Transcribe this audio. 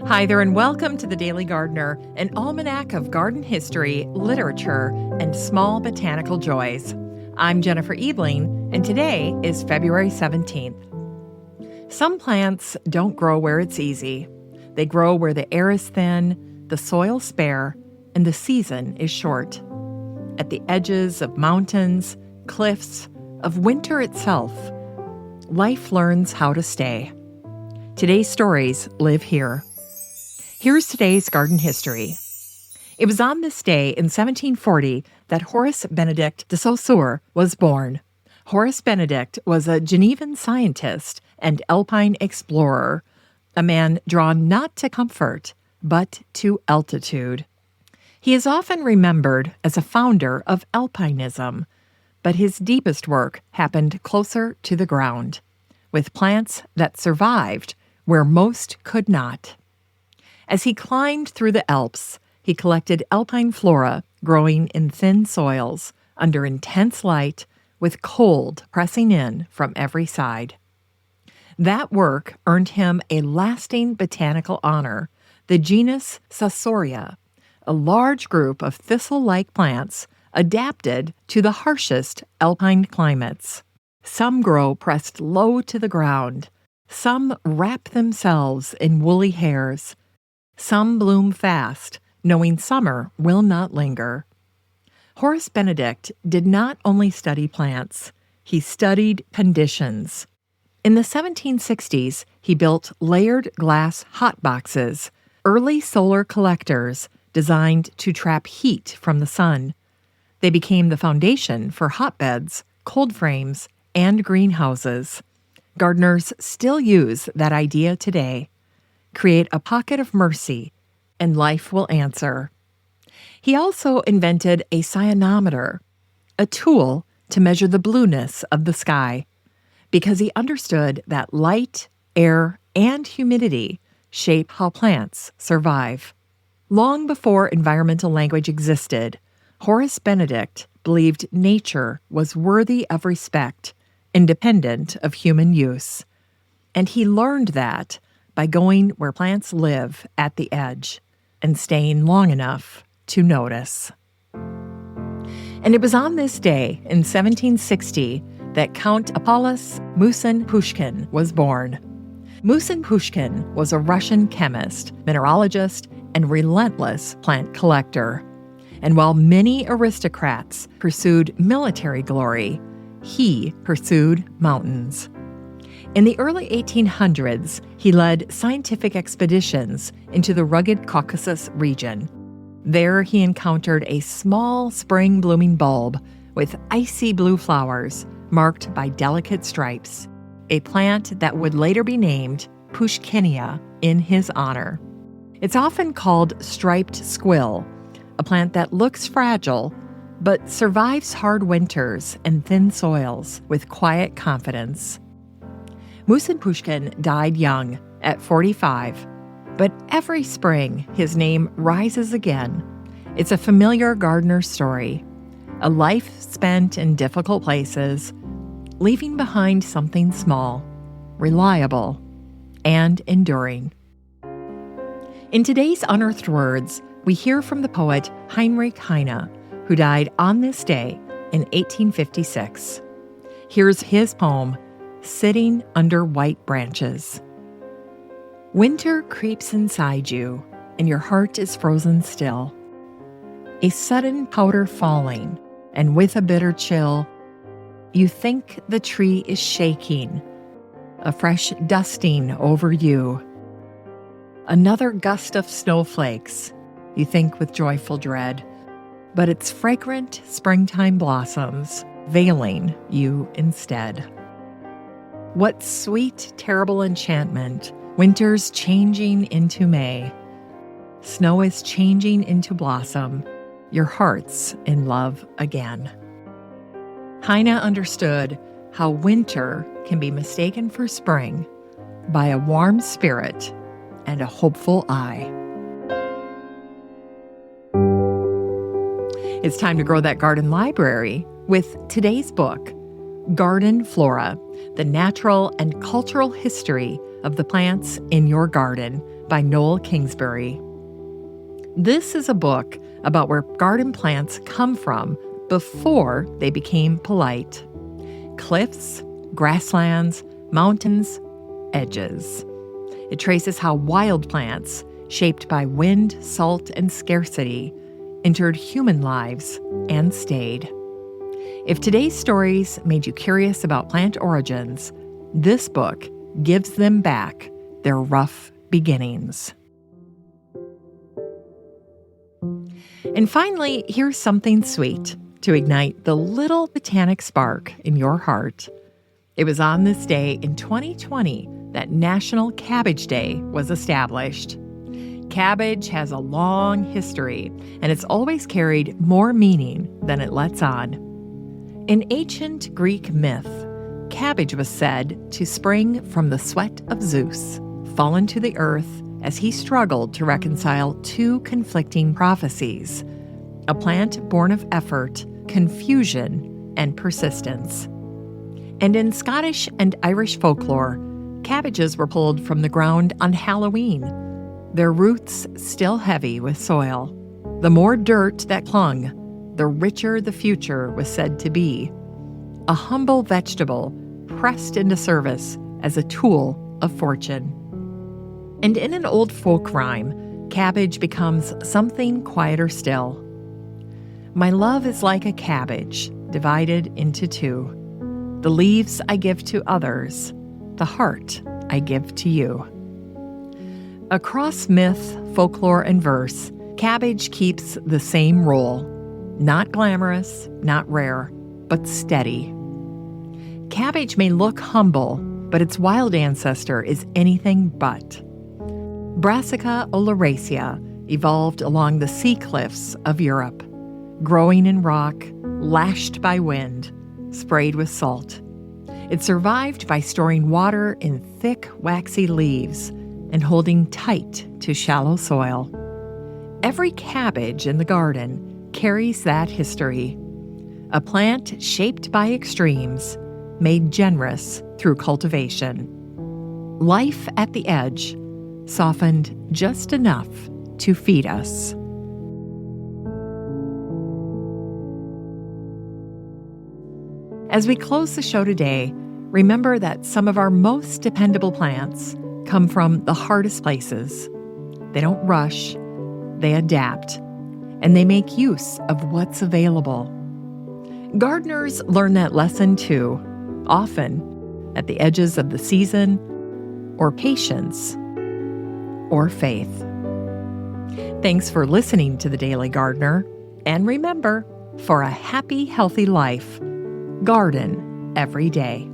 Hi there, and welcome to The Daily Gardener, an almanac of garden history, literature, and small botanical joys. I'm Jennifer Ebling, and today is February 17th. Some plants don't grow where it's easy. They grow where the air is thin, the soil spare, and the season is short. At the edges of mountains, cliffs, of winter itself, life learns how to stay. Today's stories live here. Here's today's garden history. It was on this day in 1740 that Horace-Bénédict de Saussure was born. Horace-Bénédict was a Genevan scientist and Alpine explorer, a man drawn not to comfort, but to altitude. He is often remembered as a founder of alpinism, but his deepest work happened closer to the ground, with plants that survived where most could not. As he climbed through the Alps, he collected alpine flora growing in thin soils under intense light with cold pressing in from every side. That work earned him a lasting botanical honor, the genus Saussurea, a large group of thistle-like plants adapted to the harshest alpine climates. Some grow pressed low to the ground. Some wrap themselves in woolly hairs. Some bloom fast, knowing summer will not linger. Horace-Bénédict did not only study plants, he studied conditions. In the 1760s, he built layered glass hotboxes, early solar collectors designed to trap heat from the sun. They became the foundation for hotbeds, cold frames, and greenhouses. Gardeners still use that idea today. Create a pocket of mercy, and life will answer. He also invented a cyanometer, a tool to measure the blueness of the sky, because he understood that light, air, and humidity shape how plants survive. Long before environmental language existed, Horace-Bénédict believed nature was worthy of respect, independent of human use. And he learned that by going where plants live at the edge and staying long enough to notice. And it was on this day in 1760 that Count Apollos Musin Pushkin was born. Musin Pushkin was a Russian chemist, mineralogist, and relentless plant collector. And while many aristocrats pursued military glory, he pursued mountains. In the early 1800s, he led scientific expeditions into the rugged Caucasus region. There he encountered a small spring-blooming bulb with icy blue flowers marked by delicate stripes, a plant that would later be named Puschkinia in his honor. It's often called striped squill, a plant that looks fragile but survives hard winters and thin soils with quiet confidence. Musin Pushkin died young, at 45, but every spring his name rises again. It's a familiar gardener story, a life spent in difficult places, leaving behind something small, reliable, and enduring. In today's Unearthed Words, we hear from the poet Heinrich Heine, who died on this day in 1856. Here's his poem, Sitting Under White Branches. Winter creeps inside you, and your heart is frozen still. A sudden powder falling, and with a bitter chill, you think the tree is shaking, a fresh dusting over you. Another gust of snowflakes, you think with joyful dread, but it's fragrant springtime blossoms veiling you instead. What sweet, terrible enchantment, winter's changing into May. Snow is changing into blossom, your heart's in love again. Heine understood how winter can be mistaken for spring by a warm spirit and a hopeful eye. It's time to grow that garden library with today's book, Garden Flora, the natural and cultural history of the plants in your garden, by Noel Kingsbury. This is a book about where garden plants come from before they became polite. Cliffs, grasslands, mountains, edges. It traces how wild plants, shaped by wind, salt, and scarcity, entered human lives and stayed. If today's stories made you curious about plant origins, this book gives them back their rough beginnings. And finally, here's something sweet to ignite the little botanic spark in your heart. It was on this day in 2020 that National Cabbage Day was established. Cabbage has a long history, and it's always carried more meaning than it lets on. In ancient Greek myth, cabbage was said to spring from the sweat of Zeus, fallen to the earth as he struggled to reconcile two conflicting prophecies: a plant born of effort, confusion, and persistence. And in Scottish and Irish folklore, cabbages were pulled from the ground on Halloween, their roots still heavy with soil. The more dirt that clung, the richer the future was said to be. A humble vegetable pressed into service as a tool of fortune. And in an old folk rhyme, cabbage becomes something quieter still. My love is like a cabbage divided into two. The leaves I give to others, the heart I give to you. Across myth, folklore, and verse, cabbage keeps the same role. Not glamorous, not rare, but steady. Cabbage may look humble, but its wild ancestor is anything but. Brassica oleracea evolved along the sea cliffs of Europe, growing in rock, lashed by wind, sprayed with salt. It survived by storing water in thick, waxy leaves and holding tight to shallow soil. Every cabbage in the garden carries that history. A plant shaped by extremes, made generous through cultivation. Life at the edge, softened just enough to feed us. As we close the show today, remember that some of our most dependable plants come from the hardest places. They don't rush, they adapt, and they make use of what's available. Gardeners learn that lesson too, often at the edges of the season, or patience, or faith. Thanks for listening to The Daily Gardener, and remember, for a happy, healthy life, garden every day.